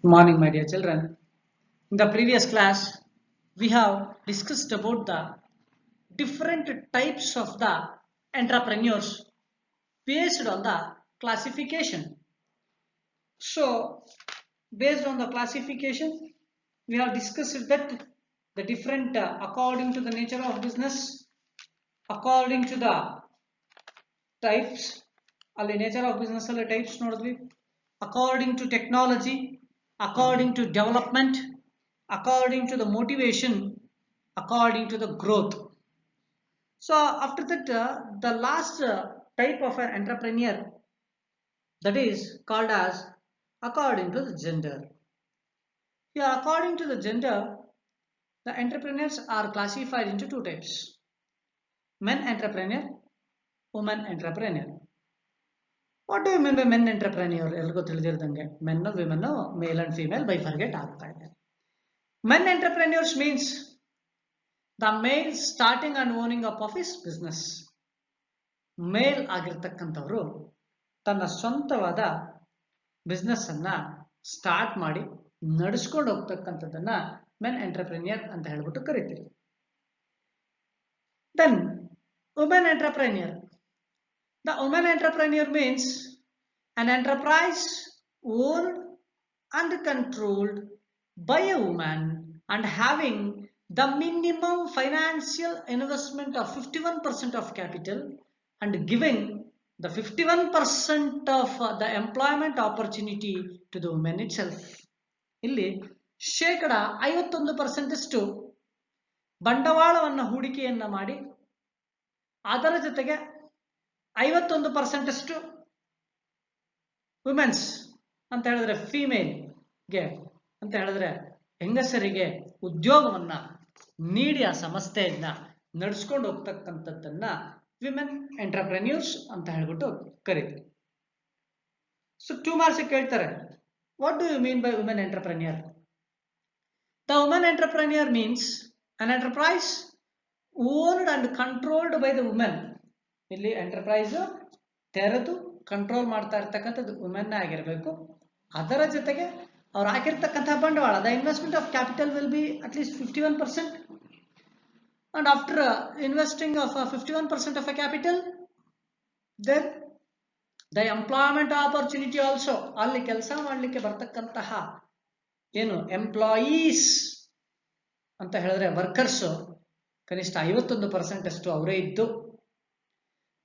Good morning, my dear children. In the previous class, we have discussed about the different types of the entrepreneurs based on the classification. So, based on the classification, we have discussed that the different according to the nature of business, according to the types, ಅಲ್ಲಿ nature of business ಅಲ್ಲಿ types ನೋಡಿದ್ವಿ, according to technology, according to development, according to the motivation, according to the growth. So after that, the last type of an entrepreneur, that is called as according to the gender. Here, according to the gender, the entrepreneurs are classified into two types: men entrepreneur, woman entrepreneur. What do you mean by men entrepreneur? ಎಲ್ರಿಗೂ ತಿಳಿದಿರದಂಗೆ men, women, male and female bifurcate ಆಗ್ತಾ ಇದೆ. Men entrepreneurs means the male starting and owning up of his business. ಮೇಲ್ ಆಗಿರ್ತಕ್ಕಂಥವ್ರು ತನ್ನ ಸ್ವಂತವಾದ business ಅನ್ನ start ಮಾಡಿ ನಡೆಸ್ಕೊಂಡು ಹೋಗ್ತಕ್ಕಂಥದ್ದನ್ನ men ಎಂಟರ್ಪ್ರೆನ್ಯೂರ್ ಅಂತ ಹೇಳ್ಬಿಟ್ಟು ಕರಿತೀವಿ. Then women entrepreneur. The woman entrepreneur means an enterprise owned and controlled by a woman and having the minimum financial investment of 51% of capital and giving the 51% of the employment opportunity to the woman itself. ಇಲ್ಲಿ ಶೇಕಡ 51% ಬಂಡವಾಳವನ್ನು ಹೂಡಿಕೆಯನ್ನ ಮಾಡಿ ಅದರ ಜೊತೆಗೆ 51% women's ಅಂತ ಹೇಳಿದ್ರೆ ಫೀಮೇಲ್ಗೆ ಅಂತ ಹೇಳಿದ್ರೆ ಹೆಂಗಸರಿಗೆ ಉದ್ಯೋಗವನ್ನ ನೀಡಿ ಆ ಸಂಸ್ಥೆಯನ್ನ ನಡೆಸ್ಕೊಂಡು ಹೋಗ್ತಕ್ಕಂಥದ್ದನ್ನ ವಿಮೆನ್ ಎಂಟರ್ಪ್ರೆನ್ಯೂರ್ಸ್ ಅಂತ ಹೇಳ್ಬಿಟ್ಟು ಕರೀತೀವಿ. ಸೊ 2 ಮಾರ್ಕ್ಸ್ ಕೇಳ್ತಾರೆ, what do you mean by women entrepreneur? The women entrepreneur means an enterprise owned and controlled by the women. ಇಲ್ಲಿ ಎಂಟರ್ಪ್ರೈಸ್ ತೆರೆದು ಕಂಟ್ರೋಲ್ ಮಾಡ್ತಾ ಇರ್ತಕ್ಕಂಥದ್ದು ವುಮೆನ್ ಆಗಿರಬೇಕು. ಅದರ ಜೊತೆಗೆ ಅವ್ರು ಹಾಕಿರ್ತಕ್ಕಂತಹ ಬಂಡವಾಳ, the investment of capital will be at least 51%. And after investing of 51% of a capital, then the employment opportunity also, ಅಲ್ಲಿ ಕೆಲಸ ಮಾಡಲಿಕ್ಕೆ ಬರ್ತಕ್ಕಂತಹ ಏನು ಎಂಪ್ಲಾಯೀಸ್ ಅಂತ ಹೇಳಿದ್ರೆ ವರ್ಕರ್ಸ್ ಕನಿಷ್ಠ 51% ಅಷ್ಟು ಅವರೇ ಇದ್ದು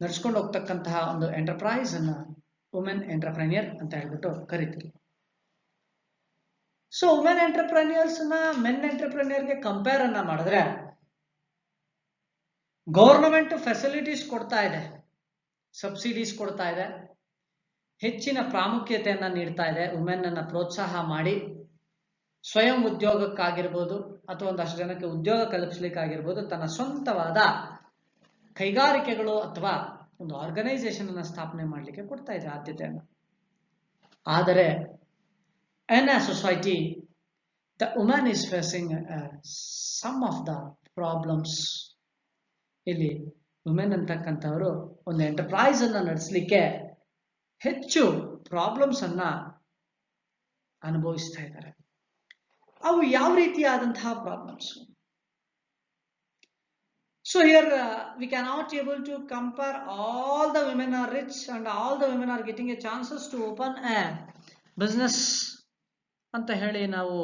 ನಡೆಸ್ಕೊಂಡು ಹೋಗ್ತಕ್ಕಂತಹ ಒಂದು ಎಂಟರ್ಪ್ರೈಸ್ ಅನ್ನ ವುಮೆನ್ ಎಂಟರ್ಪ್ರೆನ್ಯೂರ್ ಅಂತ ಹೇಳ್ಬಿಟ್ಟು ಕರಿತೀವಿ. ಸೊ ವುಮೆನ್ ಎಂಟರ್ಪ್ರೆನ್ಯೂರ್ಸ್ ನ ಮೆನ್ ಎಂಟರ್ಪ್ರೆನ್ಯೂರ್ಗೆ ಕಂಪೇರ್ ಅನ್ನ ಮಾಡಿದ್ರೆ, ಗವರ್ನಮೆಂಟ್ ಫೆಸಿಲಿಟೀಸ್ ಕೊಡ್ತಾ ಇದೆ, ಸಬ್ಸಿಡೀಸ್ ಕೊಡ್ತಾ ಇದೆ, ಹೆಚ್ಚಿನ ಪ್ರಾಮುಖ್ಯತೆಯನ್ನ ನೀಡ್ತಾ ಇದೆ, ವುಮೆನ್ ಅನ್ನ ಪ್ರೋತ್ಸಾಹ ಮಾಡಿ ಸ್ವಯಂ ಉದ್ಯೋಗಕ್ಕಾಗಿರ್ಬೋದು ಅಥವಾ ಒಂದಷ್ಟು ಜನಕ್ಕೆ ಉದ್ಯೋಗ ಕಲ್ಪಿಸ್ಲಿಕ್ಕಾಗಿರ್ಬೋದು, ತನ್ನ ಸ್ವಂತವಾದ ಕೈಗಾರಿಕೆಗಳು ಅಥವಾ ಒಂದು ಆರ್ಗನೈಸೇಷನ್ ಅನ್ನ ಸ್ಥಾಪನೆ ಮಾಡಲಿಕ್ಕೆ ಕೊಡ್ತಾ ಇದೆ ಆದ್ಯತೆಯನ್ನು. ಆದರೆ in a society, the woman is facing some of the problems. ಇಲ್ಲಿ ವುಮೆನ್ ಅಂತಕ್ಕಂಥವರು ಒಂದು ಎಂಟರ್ಪ್ರೈಸ್ ಅನ್ನ ನಡೆಸಲಿಕ್ಕೆ ಹೆಚ್ಚು ಪ್ರಾಬ್ಲಮ್ಸ್ ಅನ್ನ ಅನುಭವಿಸ್ತಾ ಇದ್ದಾರೆ. ಅವು ಯಾವ ರೀತಿಯಾದಂತಹ problems? So here we cannot able to compare all the women are rich and all the women are getting a chances to open a business ಅಂತ ಹೇಳಿ ನಾವು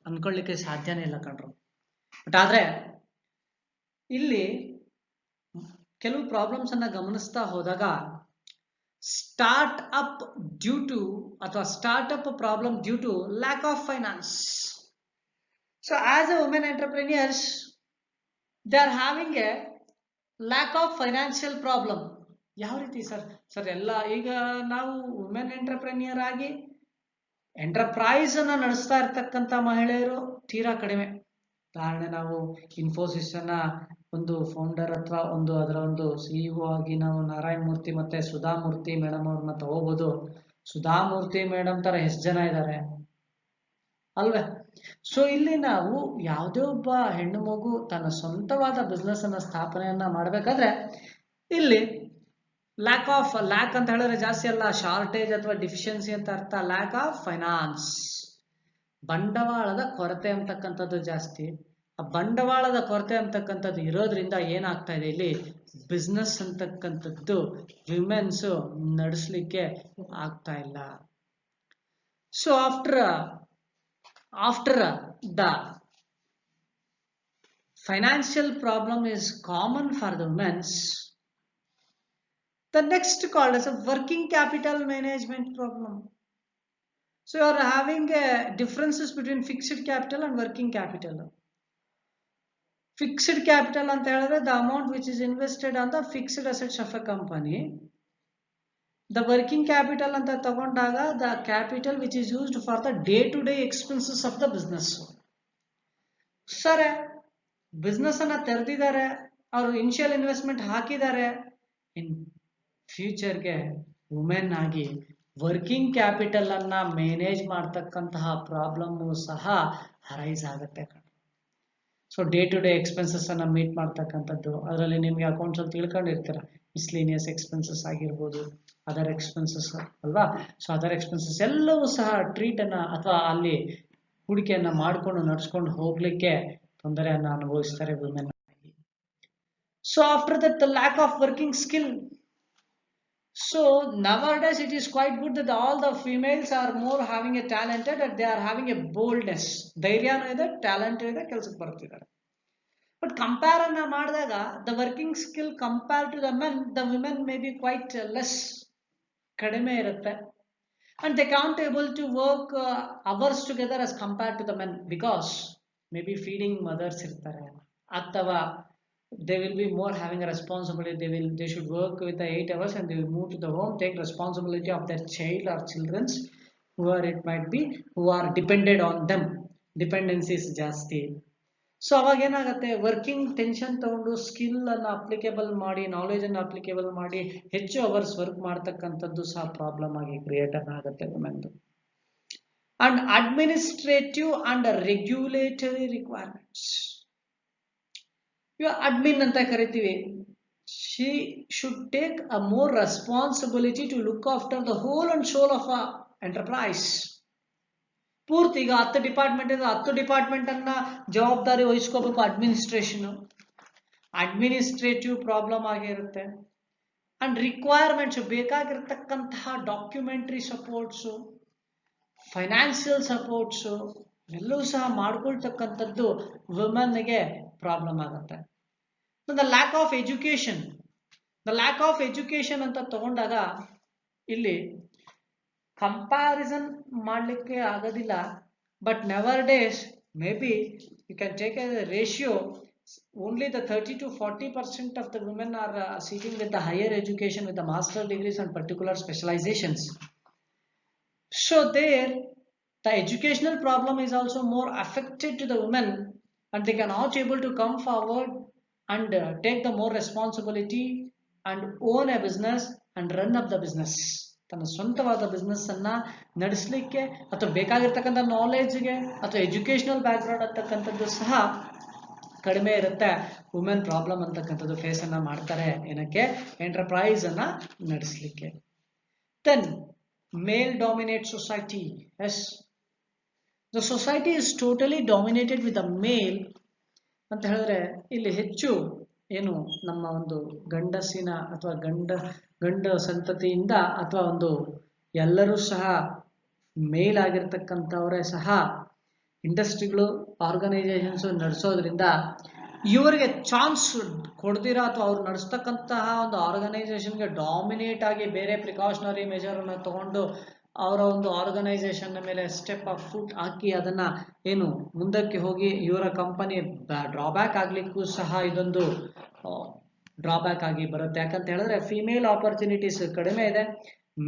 ಅನ್ಕೊಳ್ಳಿಕ್ಕೆ ಸಾಧ್ಯನೇ ಇಲ್ಲ ಕಣ್ರು. ಬಟ್ ಆದ್ರೆ ಇಲ್ಲಿ ಕೆಲವು ಪ್ರಾಬ್ಲಮ್ಸ್ ಅನ್ನ ಗಮನಿಸ್ತಾ ಹೋದಾಗ ಸ್ಟಾರ್ಟ್ ಅಪ್ ಡ್ಯೂ ಟು ಅಥವಾ start up problem due to lack of finance. So as a women entrepreneurs, they are having a lack of financial problem. ಯಾವ ರೀತಿ ಸರ್ ಎಲ್ಲ ಈಗ ನಾವು ವುಮೆನ್ ಎಂಟರ್ಪ್ರೆನ್ಯೂರ್ ಆಗಿ ಎಂಟರ್ಪ್ರೈಸ್ ಅನ್ನ ನಡೆಸ್ತಾ ಇರ್ತಕ್ಕಂಥ ಮಹಿಳೆಯರು ತೀರಾ ಕಡಿಮೆ. ಉದಾಹರಣೆ, ನಾವು ಇನ್ಫೋಸಿಸ್ ಅನ್ನ ಒಂದು ಫೌಂಡರ್ ಅಥವಾ ಅದರ ಒಂದು ಸಿಇಒ ಆಗಿ ನಾವು ನಾರಾಯಣ ಮೂರ್ತಿ ಮತ್ತೆ ಸುಧಾಮೂರ್ತಿ ಮೇಡಮ್ ಅವ್ರನ್ನ ತಗೋಬಹುದು. ಸುಧಾಮೂರ್ತಿ ಮೇಡಮ್ ತರ ಎಷ್ಟು ಜನ ಇದ್ದಾರೆ ಅಲ್ವೇ? ಸೊ ಇಲ್ಲಿ ನಾವು ಯಾವುದೇ ಒಬ್ಬ ಹೆಣ್ಣು ಮಗು ತನ್ನ ಸ್ವಂತವಾದ ಬಿಸ್ನೆಸ್ ಅನ್ನ ಸ್ಥಾಪನೆಯನ್ನ ಮಾಡಬೇಕಾದ್ರೆ ಇಲ್ಲಿ ಲ್ಯಾಕ್ ಅಂತ ಹೇಳಿದ್ರೆ ಜಾಸ್ತಿ ಅಲ್ಲ, ಶಾರ್ಟೇಜ್ ಅಥವಾ ಡಿಫಿಷಿಯನ್ಸಿ ಅಂತ ಅರ್ಥ. ಲ್ಯಾಕ್ ಆಫ್ ಫೈನಾನ್ಸ್ ಬಂಡವಾಳದ ಕೊರತೆ ಅಂತಕ್ಕಂಥದ್ದು ಜಾಸ್ತಿ. ಆ ಬಂಡವಾಳದ ಕೊರತೆ ಅಂತಕ್ಕಂಥದ್ದು ಇರೋದ್ರಿಂದ ಏನಾಗ್ತಾ ಇದೆ, ಇಲ್ಲಿ ಬಿಸ್ನೆಸ್ ಅಂತಕ್ಕಂಥದ್ದು ವಿಮೆನ್ಸ್ ನಡೆಸಲಿಕ್ಕೆ ಆಗ್ತಾ ಇಲ್ಲ. So after the financial problem is common for the women's, the next called as a working capital management problem. So you are having differences between fixed capital and working capital. Fixed capital anta ಹೇಳಿದ್ರೆ the amount which is invested on the fixed assets of a company. The working capital anta ತಗೊಂಡಾಗ the capital which is used for the day-to-day expenses of the business. ಸರಿ, business ಅನ್ನ ತೆರೆದಿದ್ದಾರೆ, ಅವರು initial investment ಹಾಕಿದ್ದಾರೆ. In ಫ್ಯೂಚರ್ಗೆ women ಆಗಿ working capital ಅನ್ನ manage ಮಾಡ್ತಕ್ಕಂತಹ ಪ್ರಾಬ್ಲಮ್ ಸಹ ಅರೈಸ್ ಆಗುತ್ತೆ. So day to day expenses ಅನ್ನ ಮೀಟ್ ಮಾಡ್ತಕ್ಕಂಥದ್ದು, ಅದರಲ್ಲಿ ನಿಮ್ಗೆ ಅಕೌಂಟ್ಸ್ ಅಲ್ಲಿ ತಿಳ್ಕೊಂಡಿರ್ತೀರ, ಮಿಸ್ಲೇನಿಯಸ್ ಎಕ್ಸ್ಪೆನ್ಸಸ್ ಆಗಿರ್ಬೋದು, ಅದರ್ ಎಕ್ಸ್ಪೆನ್ಸಸ್ ಅಲ್ವಾ. ಸೊ ಅದರ್ ಎಕ್ಸ್ಪೆನ್ಸಸ್ ಎಲ್ಲವೂ ಸಹ ಟ್ರೀಟ್ ಅನ್ನ ಅಥವಾ ಅಲ್ಲಿ ಹೂಡಿಕೆಯನ್ನ ಮಾಡ್ಕೊಂಡು ನಡ್ಸ್ಕೊಂಡು ಹೋಗ್ಲಿಕ್ಕೆ ತೊಂದರೆಯನ್ನ ಅನುಭವಿಸ್ತಾರೆ women. So after that the lack of working skill. So nowadays it is quite good that all the females are more having a talented, that they are having a boldness, ಧೈರ್ಯನೂ ಇದೆ, ಟ್ಯಾಲೆಂಟ್ ಇದೆ, ಕೆಲಸಕ್ಕೆ ಬರ್ತಿದ್ದಾರೆ. But compare ಅನ್ನ ಮಾಡಿದಾಗ the working skill compare to the men, the women may be quite less, ಕಡಿಮೆ ಇರುತ್ತೆ. and they can't able to work hours together as compared to the men, because maybe feeding mothers irtare, ಅಥವಾ they will be more having a responsibility. They should work with the 8 hours and they will move to the home, take responsibility of their child or children's, whoever it might be, who are dependent on them. Dependencies ಜಾಸ್ತಿ. So ಅವಾಗ ಏನಾಗುತ್ತೆ, working tension ತಗೊಂಡು skill ಅನ್ನು applicable ಮಾಡಿ, knowledge ಅನ್ನು applicable ಮಾಡಿ ಹೆಚ್ಚು hours work ಮಾಡ್ತಕ್ಕಂಥದ್ದು ಸಹ ಪ್ರಾಬ್ಲಮ್ ಆಗಿ ಕ್ರಿಯೇಟ್ ಆಗುತ್ತೆ ವುಮೆನ್ದು. And administrative and regulatory requirements, admin anta kariತೀವಿ. She should take a more responsibility to look after the whole and soul of a enterprise. ಪೂರ್ತಿ ಈಗ 10 ಡಿಪಾರ್ಟ್ಮೆಂಟ್ ಇದೆ, 10 ಡಿಪಾರ್ಟ್ಮೆಂಟ್ ಅನ್ನ ಜವಾಬ್ದಾರಿ ವಹಿಸ್ಕೋಬೇಕು ಅಡ್ಮಿನಿಸ್ಟ್ರೇಷನ್. ಅಡ್ಮಿನಿಸ್ಟ್ರೇಟಿವ್ ಪ್ರಾಬ್ಲಮ್ ಆಗಿರುತ್ತೆ. ಅಂಡ್ ರಿಕ್ವೈರ್ಮೆಂಟ್ಸ್, ಬೇಕಾಗಿರ್ತಕ್ಕಂತಹ ಡಾಕ್ಯುಮೆಂಟ್ರಿ ಸಪೋರ್ಟ್ಸು, ಫೈನಾನ್ಷಿಯಲ್ ಸಪೋರ್ಟ್ಸು ಎಲ್ಲವೂ ಸಹ ಮಾಡ್ಕೊಳ್ತಕ್ಕಂಥದ್ದು ವುಮೆನ್ಗೆ ಪ್ರಾಬ್ಲಮ್ ಆಗುತ್ತೆ. The lack of education, the lack of education ಅಂತ ತಗೊಂಡಾಗ ಇಲ್ಲಿ ಕಂಪ್ಯಾರಿಸನ್ ಮಾಡಲಿಕ್ಕೆ ಆಗೋದಿಲ್ಲ. But never days may be you can take a ratio, only the 30 to 40% of the women are seeking with the higher education, with the master degrees and particular specializations. So there the educational problem is also more affected to the women, and they cannot able to come forward and take the more responsibility and own a business and run up the business. ತನ್ನ ಸ್ವಂತವಾದ business ಅನ್ನ ನಡೆಸಲಿಕ್ಕೆ ಅಥವಾ ಬೇಕಾಗಿರ್ತಕ್ಕಂಥ ನಾಲೆಜ್ಗೆ ಅಥವಾ educational background ಅಂತಕ್ಕಂಥದ್ದು ಸಹ ಕಡಿಮೆ ಇರುತ್ತೆ. ವುಮೆನ್ ಪ್ರಾಬ್ಲಮ್ ಅಂತಕ್ಕಂಥದ್ದು ಫೇಸ್ ಅನ್ನ ಮಾಡ್ತಾರೆ, ಏನಕ್ಕೆ, ಎಂಟರ್ಪ್ರೈಸ್ ಅನ್ನ ನಡೆಸಲಿಕ್ಕೆ. Then male dominate society. Yes, the society is totally dominated with the male ಅಂತ ಹೇಳಿದ್ರೆ ಇಲ್ಲಿ ಹೆಚ್ಚು ಏನು ನಮ್ಮ ಒಂದು ಗಂಡಸಿನ ಅಥವಾ ಗಂಡ ಸಂತತಿಯಿಂದ ಅಥವಾ ಒಂದು ಎಲ್ಲರೂ ಸಹ ಮೇಲ್ ಆಗಿರ್ತಕ್ಕಂಥವರೇ ಸಹ ಇಂಡಸ್ಟ್ರಿಗಳು, ಆರ್ಗನೈಸೇಷನ್ಸ್ ನಡೆಸೋದ್ರಿಂದ ಇವರಿಗೆ ಚಾನ್ಸ್ ಕೊಡ್ದಿರಾ ಅಥವಾ ಅವ್ರು ನಡೆಸ್ತಕ್ಕಂತಹ ಒಂದು ಆರ್ಗನೈಸೇಷನ್ಗೆ ಡಾಮಿನೇಟ್ ಆಗಿ ಬೇರೆ ಪ್ರಿಕಾಷನರಿ ಮೆಜರ್ ಅನ್ನ ತಗೊಂಡು ಅವರ ಒಂದು ಆರ್ಗನೈಸೇಷನ್ ಮೇಲೆ ಸ್ಟೆಪ್ ಆಫ್ ಫುಟ್ ಹಾಕಿ ಅದನ್ನ ಏನು ಮುಂದಕ್ಕೆ ಹೋಗಿ ಇವರ ಕಂಪನಿ ಡ್ರಾಬ್ಯಾಕ್ ಆಗ್ಲಿಕ್ಕೂ ಸಹ ಇದೊಂದು ಡ್ರಾಬ್ಯಾಕ್ ಆಗಿ ಬರುತ್ತೆ. ಯಾಕಂತ ಹೇಳಿದ್ರೆ ಫಿಮೇಲ್ ಆಪರ್ಚುನಿಟೀಸ್ ಕಡಿಮೆ ಇದೆ,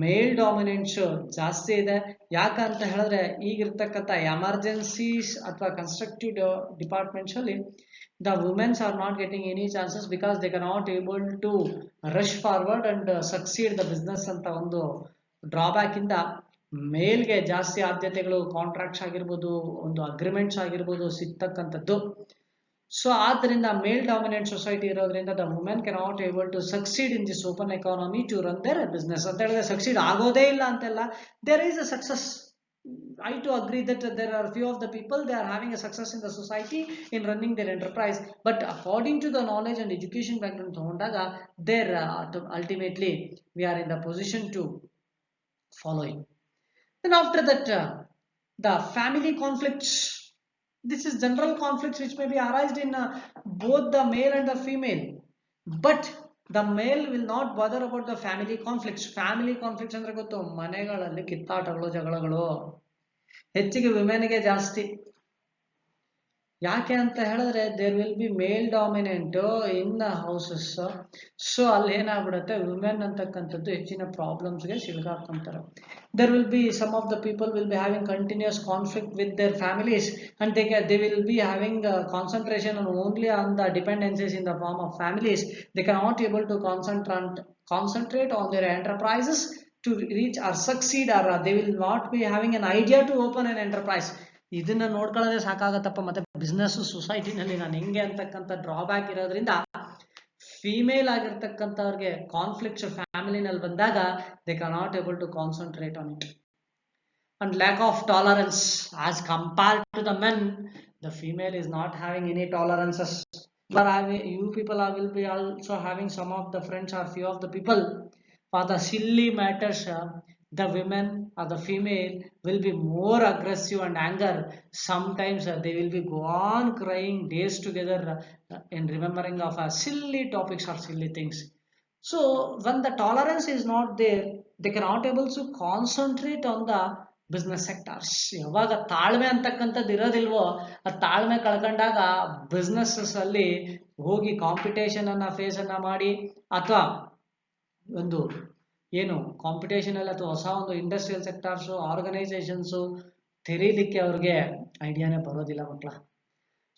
ಮೇಲ್ ಡಾಮಿನೆನ್ಸ್ ಜಾಸ್ತಿ ಇದೆ. ಯಾಕಂತ ಹೇಳಿದ್ರೆ ಈಗಿರ್ತಕ್ಕಂಥ ಎಮರ್ಜೆನ್ಸೀಸ್ ಅಥವಾ ಕನ್ಸ್ಟ್ರಕ್ಟಿವ್ ಡಿಪಾರ್ಟ್ಮೆಂಟ್ಸ್ ಅಲ್ಲಿ the women are not getting any chances because they cannot able to rush forward and succeed the business ಅಂತ ಒಂದು ಡ್ರಾಬ್ಯಾಕ್ ಇಂದ ಮೇಲ್ಗೆ ಜಾಸ್ತಿ ಆದ್ಯತೆಗಳು, ಕಾಂಟ್ರಾಕ್ಟ್ಸ್ ಆಗಿರ್ಬೋದು, ಒಂದು ಅಗ್ರಿಮೆಂಟ್ಸ್ ಆಗಿರ್ಬೋದು ಸಿಗ್ತಕ್ಕಂಥದ್ದು. ಸೊ ಆದ್ದರಿಂದ ಮೇಲ್ ಡಾಮಿನೆಂಟ್ ಸೊಸೈಟಿ ಇರೋದ್ರಿಂದ the women cannot able to succeed in this open economy to run their business ಅಂತ ಹೇಳಿದ್ರೆ ಸಕ್ಸೀಡ್ ಆಗೋದೇ ಇಲ್ಲ ಅಂತೆಲ್ಲ, there is a success. I too agree that there are few of the people, they are having a success in the society in running their enterprise, but according to the knowledge and education background ತಗೊಂಡಾಗ there ultimately we are in the position to follow it. Then after that, the family conflicts. This is general conflicts which may be arised in both the male and the female, but the male will not bother about the family conflicts. Family conflicts ಅಂದ್ರೆ ಗೊತ್ತು, ಮನೆಗಳಲ್ಲಿ ಕಿತ್ತಾಟಗಳು ಜಗಳಗಳು ಹೆಚ್ಚಿಗೆ ವಿಮೆನ್ಗೆ ಜಾಸ್ತಿ. ಯಾಕೆ ಅಂತ ಹೇಳಿದ್ರೆ there will be male dominant in the houses. So ಅಲ್ಲಿ ಏನಾಗ್ಬಿಡುತ್ತೆ, ವಿಮೆನ್ ಅಂತಕ್ಕಂಥದ್ದು ಹೆಚ್ಚಿನ ಪ್ರಾಬ್ಲಮ್ಸ್ಗೆ ಸಿಲುಕಾಕೊಂತಾರೆ. there will be some of the people will be having continuous conflict with their families, and they will be having concentration on only on the dependencies in the form of families. They cannot able to concentrate on their enterprises to reach or succeed, or they will not be having an idea to open an enterprise. ಇದನ್ನ ನೋಡ್ಕೊಳ್ಳೋದೇ ಸಾಕಾಗತ್ತಪ್ಪ. ಮತ್ತೆ business ಸೊಸೈಟಿನಲ್ಲಿ ನಾನು ಹೆಂಗೆ ಅಂತಕ್ಕಂಥ drawback ಇರೋದ್ರಿಂದ female ಆಗಿರ್ತಕ್ಕಂಥವ್ರಿಗೆ conflicts ಫ್ಯಾಮಿಲಿನಲ್ಲಿ ಬಂದಾಗ they not able to concentrate on it. and lack of tolerance as compared to the men, the female is not having any tolerances. But you people will be also having some of the friends or few of the people for the silly matters. The women or the female will be more aggressive and anger. Sometimes they will be go on crying days together in remembering of silly topics or silly things. So when the tolerance is not there, they cannot able to concentrate on the business ಸೆಕ್ಟಾರ್ಸ್. ಯಾವಾಗ ತಾಳ್ಮೆ ಅಂತಕ್ಕಂಥದ್ದು ಇರೋದಿಲ್ವೋ, ಆ ತಾಳ್ಮೆ ಕಳ್ಕೊಂಡಾಗ businesses ಅಲ್ಲಿ ಹೋಗಿ competition ಅನ್ನ face ಅನ್ನ ಮಾಡಿ, ಅಥವಾ ಒಂದು ಏನು ಕಾಂಪಿಟೇಷನ್ ಅಲ್ಲಿ ಅಥವಾ ಹೊಸ ಒಂದು ಇಂಡಸ್ಟ್ರಿಯಲ್ ಸೆಕ್ಟಾರ್ಸು ಆರ್ಗನೈಸೇಷನ್ಸು ತೆರೀಲಿಕ್ಕೆ ಅವ್ರಿಗೆ ಐಡಿಯಾನೇ ಬರೋದಿಲ್ಲ ಮಕ್ಕಳ.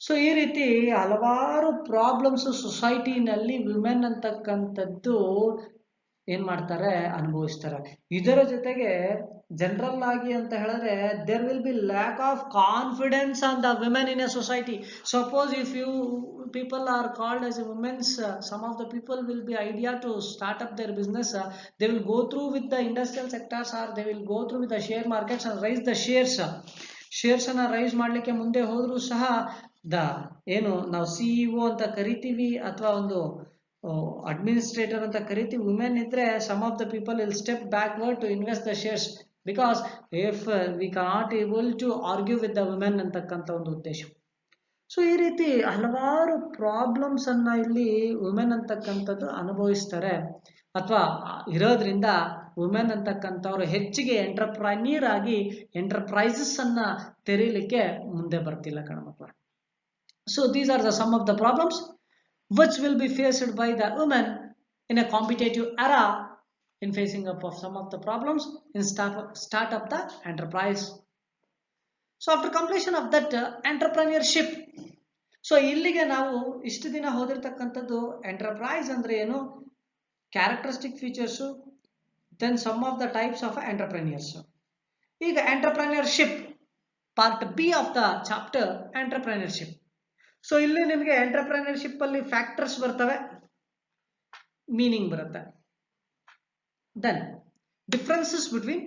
ಸೊ ಈ ರೀತಿ ಹಲವಾರು ಪ್ರಾಬ್ಲಮ್ಸ್ ಸೊಸೈಟಿನಲ್ಲಿ ವಿಮೆನ್ ಅಂತಕ್ಕಂಥದ್ದು ಏನ್ ಮಾಡ್ತಾರೆ, ಅನುಭವಿಸ್ತಾರೆ. ಇದರ ಜೊತೆಗೆ ಜನರಲ್ ಆಗಿ ಅಂತ ಹೇಳಿದ್ರೆ there will be lack of confidence on the women in a society. Suppose if you people are called as women's, some of the people will be idea to start up their business, they will go through with the industrial sectors, or they will go through with the share markets and raise the shares ಅನ್ನ rice ಮಾಡ್ಲಿಕ್ಕೆ ಮುಂದೆ ಹೋದ್ರು ಸಹ the ಏನು ನಾವು CEO ಅಂತ ಕರಿತೀವಿ ಅಥವಾ ಒಂದು ಅಡ್ಮಿನಿಸ್ಟ್ರೇಟರ್ ಅಂತ ಕರಿತೀವಿ, ವುಮೆನ್ ಇದ್ರೆ some of the people will step backward to invest the shares, because if we cannot able to argue with the women ಅಂತಕ್ಕಂಥ ಒಂದು ಉದ್ದೇಶ. ಸೊ ಈ ರೀತಿ ಹಲವಾರು ಪ್ರಾಬ್ಲಮ್ಸ್ ಅನ್ನ ಇಲ್ಲಿ ವುಮೆನ್ ಅಂತಕ್ಕಂಥದ್ದು ಅನುಭವಿಸ್ತಾರೆ, ಅಥವಾ ಇರೋದ್ರಿಂದ ವುಮೆನ್ ಅಂತಕ್ಕಂಥವ್ರು ಹೆಚ್ಚಿಗೆ ಎಂಟರ್ಪ್ರೈನಿಯರ್ ಆಗಿ ಎಂಟರ್ಪ್ರೈಸಸ್ ಅನ್ನ ತೆರೀಲಿಕ್ಕೆ ಮುಂದೆ ಬರ್ತಿಲ್ಲ ಕಣಮಕ್ಕಳ. So these are the some of the problems which will be faced by the women in a competitive era in facing up of some of the problems in start up the enterprise. So after completion of that entrepreneurship, so ಇಲ್ಲಿಗೆ ನಾವು ಇಷ್ಟು ದಿನ ಓದಿರ್ತಕ್ಕಂಥದ್ದು enterprise ಅಂದ್ರೆ ಏನು, characteristic features, then some of the types of entrepreneurs. ಈಗ entrepreneurship part B of the chapter entrepreneurship. So ಇಲ್ಲಿ ನಿಮಗೆ entrepreneurship ಅಲ್ಲಿ ಫ್ಯಾಕ್ಟರ್ಸ್ ಬರ್ತವೆ, ಮೀನಿಂಗ್ ಬರುತ್ತೆ, then differences between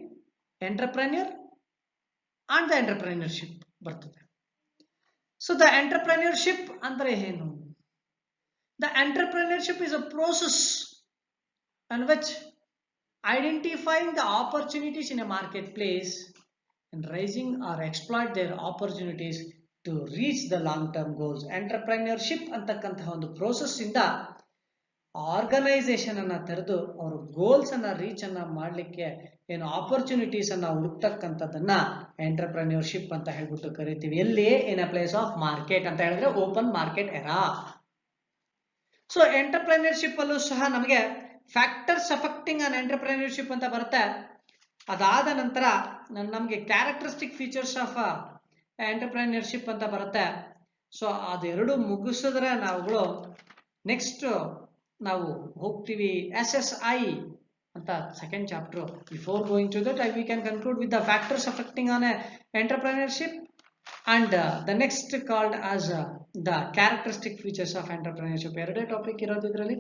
entrepreneur and the entrepreneurship ಬರ್ತದೆ. ಸೊ ದ ಎಂಟರ್ಪ್ರೆನ್ಯೂರ್ಶಿಪ್ ಅಂದ್ರೆ ಏನು? The entrepreneurship is a process in which identifying the opportunities in a marketplace and raising or exploit their opportunities to reach the long-term goals. Entrepreneurship ಅಂತಕ್ಕಂತಹ ಒಂದು process ಇಂದ organisation ಅನ್ನ ತೆರೆದು ಅವ್ರ goals ಅನ್ನ reach ಅನ್ನ ಮಾಡ್ಲಿಕ್ಕೆ ಏನು ಆಪರ್ಚುನಿಟೀಸ್ ಅನ್ನ ಹುಡುಕ್ತಕ್ಕಂಥದ್ದನ್ನ ಎಂಟರ್ಪ್ರೆನ್ಯೂರ್ಶಿಪ್ ಅಂತ ಹೇಳ್ಬಿಟ್ಟು ಕರಿತೀವಿ. ಎಲ್ಲಿ? ಇನ್ ಅ ಪ್ಲೇಸ್ ಆಫ್ ಮಾರ್ಕೆಟ್ ಅಂತ ಹೇಳಿದ್ರೆ open market era. So entrepreneurship ಅಲ್ಲೂ ಸಹ ನಮಗೆ ಫ್ಯಾಕ್ಟರ್ಸ್ ಅಫೆಕ್ಟಿಂಗ್ ಆನ್ ಎಂಟರ್ಪ್ರೆನ್ಯೂರ್ಶಿಪ್ ಅಂತ ಬರುತ್ತೆ. ಅದಾದ ನಂತರ ನಮಗೆ ಕ್ಯಾರೆಕ್ಟರಿಸ್ಟಿಕ್ ಫೀಚರ್ಸ್ ಆಫ್ ಎಂಟರ್ಪ್ರೆನ್ಯೂರ್ಶಿಪ್ ಅಂತ ಬರುತ್ತೆ. ಸೊ ಅದೆರಡು ಮುಗಿಸಿದ್ರೆ ನಾವುಗಳು ನೆಕ್ಸ್ಟ್ ನಾವು ಹೋಗ್ತೀವಿ SSI ಅಂತ second chapter. Before going to that we can conclude with the factors affecting on entrepreneurship and the next called as the characteristic features of entrepreneurship. ಎರಡೇ topic ಇರೋದು ಇದರಲ್ಲಿ.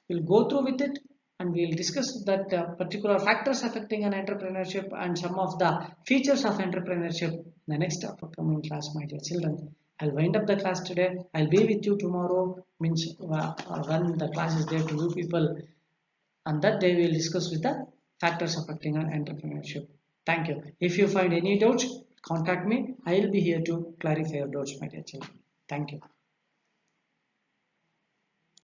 Will go through with it and we'll discuss that particular factors affecting an entrepreneurship and some of the features of entrepreneurship in the next upcoming class, my dear children. I'll wind up the class today. I'll be with you tomorrow, means when the class is there to you people, and that day we'll discuss with the factors affecting an entrepreneurship. Thank you. If you find any doubts, contact me. I will be here to clarify your doubts, my dear children. Thank you.